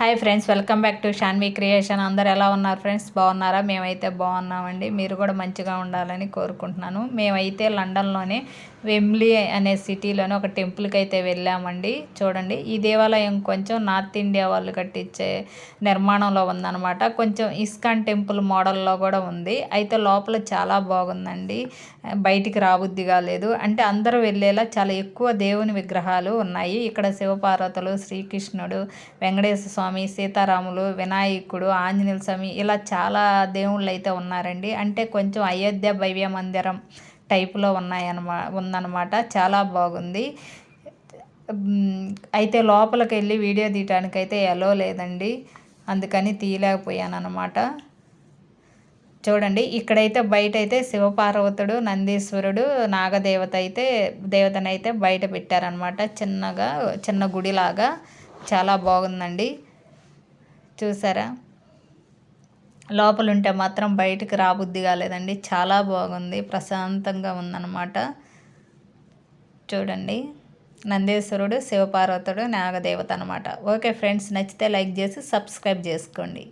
Hi friends, welcome back to Shanvi creation. అందరు ఎలా ఉన్నారు ఫ్రెండ్స్? బాగున్నారా? మేమైతే బాగున్నామండి. మీరు కూడా మంచిగా ఉండాలని కోరుకుంటున్నాను. మేమైతే లండన్లోనే వెంబ్లీ అనే సిటీలోనే ఒక టెంపుల్కి అయితే వెళ్ళామండి. చూడండి, ఈ దేవాలయం కొంచెం నార్త్ ఇండియా వాళ్ళు కట్టించే నిర్మాణంలో ఉందన్నమాట. కొంచెం ఇస్కాన్ టెంపుల్ మోడల్లో కూడా ఉంది. అయితే లోపల చాలా బాగుందండి. బయటికి రాబుద్ది కాలేదు. అంటే అందరూ వెళ్ళేలా చాలా ఎక్కువ దేవుని విగ్రహాలు ఉన్నాయి. ఇక్కడ శివపార్వతులు, శ్రీకృష్ణుడు, వెంకటేశ్వర స్వామి, సీతారాములు, వినాయకుడు, ఆంజనేయ స్వామి, ఇలా చాలా దేవుళ్ళు అయితే ఉన్నారండి. అంటే కొంచెం అయోధ్య భవ్య మందిరం టైపులో ఉందన్నమాట. చాలా బాగుంది. అయితే లోపలికి వెళ్ళి వీడియో తీయటానికైతే ఎలో లేదండి, అందుకని తీయలేకపోయాను అనమాట. చూడండి, ఇక్కడైతే బయట అయితే శివపార్వతుడు, నందీశ్వరుడు, దేవతనైతే బయట పెట్టారనమాట. చిన్న గుడిలాగా చాలా బాగుందండి. చూసారా? లోపల ఉంటే మాత్రం బయటికి రాబుద్ది కాలేదండి. చాలా బాగుంది, ప్రశాంతంగా ఉందన్నమాట. చూడండి, నందీశ్వరుడు, శివపార్వతుడు, నాగదేవత అనమాట. ఓకే ఫ్రెండ్స్, నచ్చితే లైక్ చేసి సబ్స్క్రైబ్ చేసుకోండి.